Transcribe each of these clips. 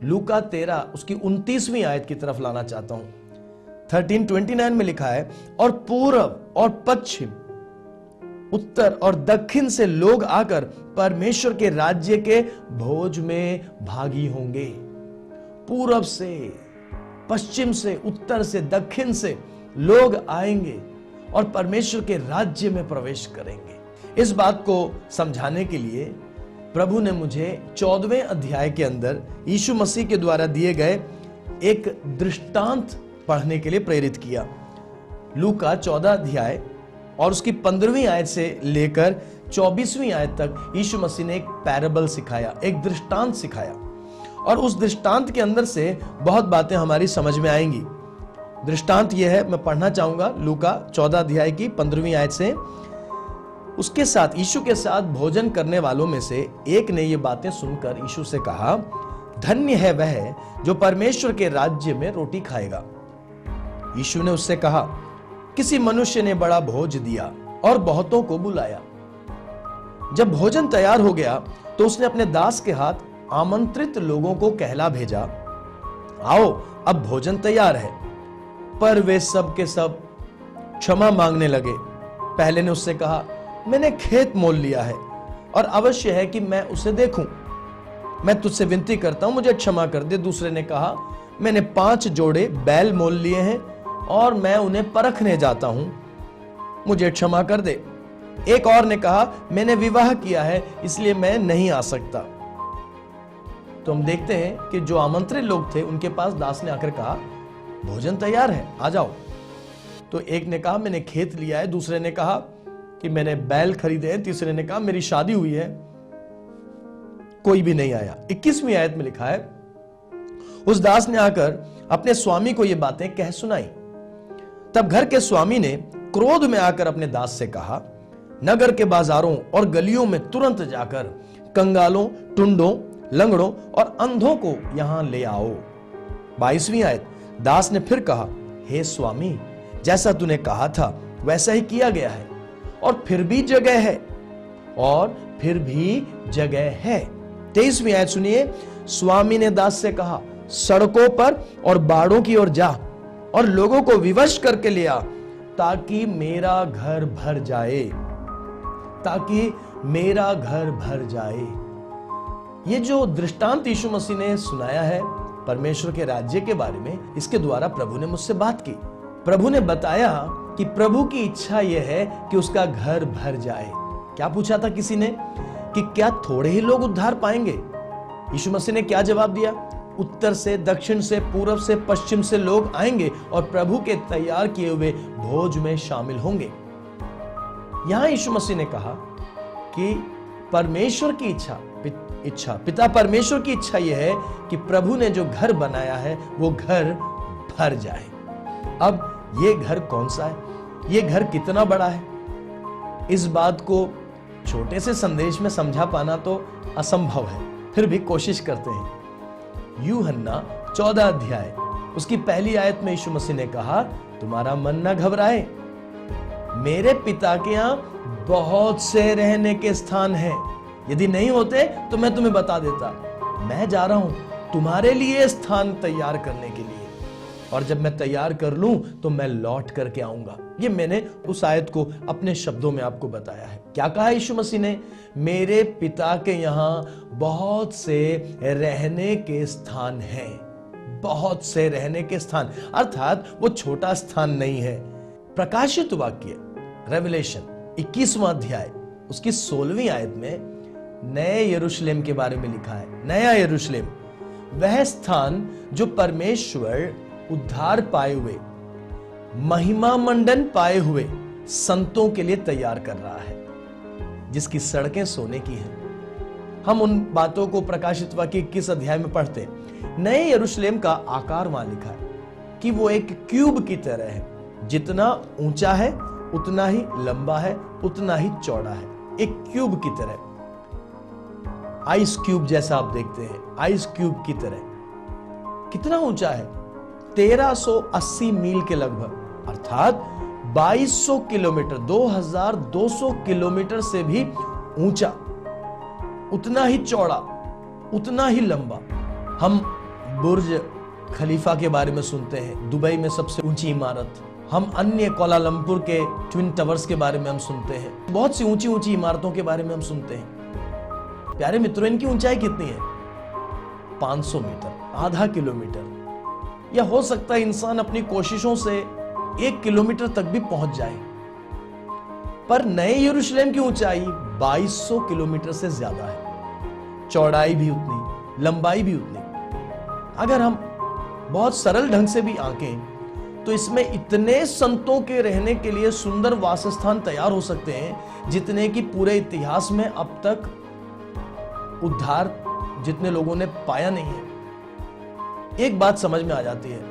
लूका 13 उसकी 29वीं आयत की तरफ लाना चाहता हूं। 13:29 में लिखा है, और पूरब और पश्चिम, उत्तर और दक्षिण से लोग आकर परमेश्वर के राज्य के भोज में भागी होंगे। पूरब से, पश्चिम से, उत्तर से, दक्षिण से लोग आएंगे और परमेश्वर के राज्य में प्रवेश करेंगे। इस बात को समझाने के लिए प्रभु ने मुझे 14वें अध्याय के अंदर यीशु मसीह के द्वारा दिए गए एक दृष्टांत पढ़ने के लिए प्रेरित किया। लूका 14 अध्याय और उसकी 15वीं आयत से लेकर 24वीं आयत तक यीशु मसीह ने एक पैराबल सिखाया, एक दृष्टांत सिखाया, और उस दृष्टांत के अंदर से बहुत बातें हमारी समझ में आएंगी। दृष्टांत यह है, मैं पढ़ना चाहूंगा लूका 14 अध्याय की 15वीं आयत से। उसके साथ, यीशु के साथ भोजन करने वालों में से एक ने ये बातें सुनकर यीशु से कहा, धन्य है वह जो परमेश्वर के राज्य में रोटी खाएगा। यीशु ने उससे कहा, किसी मनुष्य ने बड़ा भोज दिया और बहुतों को बुलाया। जब भोजन तैयार हो गया तो उसने अपने दास के हाथ आमंत्रित लोगों को कहला भेजा, आओ अब भोजन तैयार है। पर वे सब के सब क्षमा मांगने लगे। पहले ने उससे कहा, मैंने खेत मोल लिया है और अवश्य है कि मैं उसे देखूं। मैं तुझसे विनती करता हूं, मुझे क्षमा कर दे। दूसरे ने कहा, मैंने 5 जोड़े बैल मोल लिए हैं और मैं उन्हें परखने जाता हूं, मुझे क्षमा कर दे। एक और ने कहा, मैंने विवाह किया है इसलिए मैं नहीं आ सकता। तो हम देखते हैं कि जो आमंत्रित लोग थे उनके पास दास ने आकर कहा, भोजन तैयार है, आ जाओ। तो एक ने कहा, मैंने खेत लिया है। दूसरे ने कहा कि मैंने बैल खरीदे हैं। तीसरे ने कहा, मेरी शादी हुई है। कोई भी नहीं आया। 21वीं आयत में लिखा है, उस दास ने आकर अपने स्वामी को ये बातें कह सुनाई। तब घर के स्वामी ने क्रोध में आकर अपने दास से कहा, नगर के बाजारों और गलियों में तुरंत जाकर कंगालों, टुंडों, लंगड़ों और अंधों को यहां ले आओ। 22वीं आयत, दास ने फिर कहा, हे स्वामी, जैसा तूने कहा था वैसा ही किया गया है, और फिर भी जगह है, और फिर भी जगह है। 23वीं आयत सुनिए, स्वामी ने दास से कहा, सड़कों पर और बाड़ों की ओर जा और लोगों को विवश करके ले आ, ताकि मेरा घर भर जाए, ताकि मेरा घर भर जाए। ये जो दृष्टांत यीशु मसीह ने सुनाया है परमेश्वर के राज्य के बारे में, इसके द्वारा प्रभु ने मुझसे बात की। प्रभु ने बताया कि प्रभु की इच्छा यह है कि उसका घर भर जाए। क्या पूछा था किसी ने कि क्या थोड़े ही लोग उद्धार पाएंगे? यीशु मसीह ने क्या जवाब दिया? उत्तर से, दक्षिण से, पूरब से, पश्चिम से लोग आएंगे और प्रभु के तैयार किए हुए भोज में शामिल होंगे। यहां यीशु मसीह ने कहा कि परमेश्वर की इच्छा, पिता परमेश्वर की इच्छा यह है कि प्रभु ने जो घर बनाया है वो घर भर जाए। अब ये घर कौन सा है? ये घर कितना बड़ा है? इस बात को छोटे से संदेश में समझा पाना तो असंभव है, फिर भी कोशिश करते हैं। यूहन्ना 14 अध्याय उसकी पहली आयत में यीशु मसीह ने कहा, तुम्हारा मन न घबराए, मेरे पिता के यहां बहुत से रहने के स्थान हैं। यदि नहीं होते तो मैं तुम्हें बता देता। मैं जा रहा हूं तुम्हारे लिए स्थान तैयार करने के लिए, और जब मैं तैयार कर लूं तो मैं लौट करके आऊंगा। ये मैंने उस आयत को अपने शब्दों में आपको बताया है। क्या कहा यीशु मसीह ने? मेरे पिता के यहां बहुत से रहने के स्थान हैं। बहुत से रहने के स्थान, अर्थात वो छोटा स्थान नहीं है। प्रकाशित वाक्य रेवलेशन 21वां अध्याय उसकी 16वीं आयत में नए यरूशलेम के बारे में लिखा है। नया यरूशलेम, वह स्थान जो परमेश्वर उद्धार पाए हुए, महिमा मंडन पाए हुए संतों के लिए तैयार कर रहा है, जिसकी सड़कें सोने की हैं। हम उन बातों को प्रकाशित वाक्य 21 अध्याय में पढ़ते हैं। नए यरूशलेम का आकार वहां लिखा है कि वो एक क्यूब की तरह है। जितना ऊंचा है उतना ही लंबा है, उतना ही चौड़ा है। एक क्यूब की तरह, आइस क्यूब जैसा आप देखते हैं, आइस क्यूब की तरह। कितना ऊंचा है? 1380 मील के लगभग, अर्थात 2200 किलोमीटर, 2200 किलोमीटर से भी ऊंचा, उतना ही चौड़ा, उतना ही लंबा। हम बुर्ज खलीफा के बारे में सुनते हैं, दुबई में सबसे ऊंची इमारत। हम अन्य कोलालंपुर के ट्विन टावर्स के बारे में हम सुनते हैं, बहुत सी ऊंची ऊंची इमारतों के बारे में हम सुनते हैं। प्यारे मित्रों, इनकी ऊंचाई कितनी है? 500 मीटर, आधा किलोमीटर, या हो सकता है इंसान अपनी कोशिशों से 1 किलोमीटर तक भी पहुंच जाए। पर नए यरूशलेम की ऊंचाई 2200 किलोमीटर से ज्यादा है, चौड़ाई भी उतनी, लंबाई भी उतनी। अगर हम बहुत सरल ढंग से भी आंकें तो इसमें इतने संतों के रहने के लिए सुंदर वासस्थान तैयार हो सकते हैं जितने कि पूरे इतिहास में अब तक उद्धार जितने लोगों ने पाया नहीं है। एक बात समझ में आ जाती है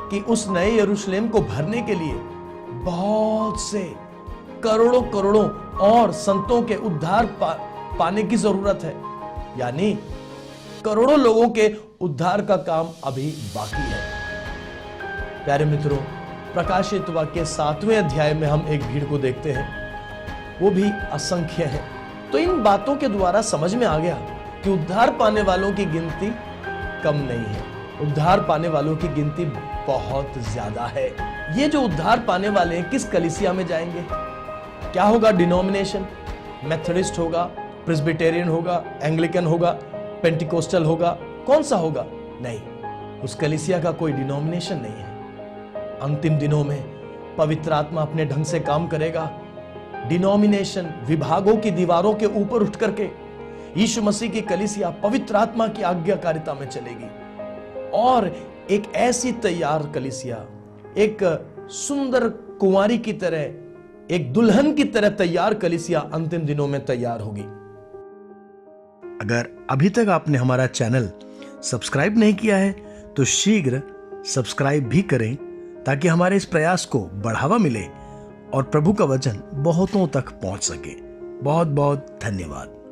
कि उस नए यरूशलेम को भरने के लिए बहुत से करोड़ों करोड़ों और संतों के उद्धार पाने की जरूरत है, यानी करोड़ों लोगों के उद्धार का काम अभी बाकी है। प्यारे मित्रों, प्रकाशित वाक्य 7वें अध्याय में हम एक भीड़ को देखते हैं, वो भी असंख्य है। तो इन बातों के द्वारा समझ में आ गया कि उद्धार पाने वालों की गिनती कम नहीं है, उद्धार पाने वालों की गिनती बहुत ज्यादा है। ये जो उद्धार पाने वाले हैं किस कलीसिया में जाएंगे? क्या होगा? डिनोमिनेशन? मेथोडिस्ट होगा, प्रेस्बिटेरियन होगा, एंग्लिकन होगा, पेंटिकोस्टल होगा? कौन सा होगा? नहीं, उस कलीसिया का कोई डिनोमिनेशन नहीं है। अंतिम दिनों में पवित्र आत्मा अपने ढंग से काम करेगा। डिनोमिनेशन, विभागों की दीवारों के ऊपर उठ करके यीशु मसीह की कलीसिया पवित्र आत्मा की आज्ञाकारिता में चलेगी और एक ऐसी तैयार कलीसिया, एक सुंदर कुंवारी की तरह, एक दुल्हन की तरह तैयार कलीसिया अंतिम दिनों में तैयार होगी। अगर अभी तक आपने हमारा चैनल सब्सक्राइब नहीं किया है तो शीघ्र सब्सक्राइब भी करें ताकि हमारे इस प्रयास को बढ़ावा मिले और प्रभु का वचन बहुतों तक पहुंच सके। बहुत बहुत धन्यवाद।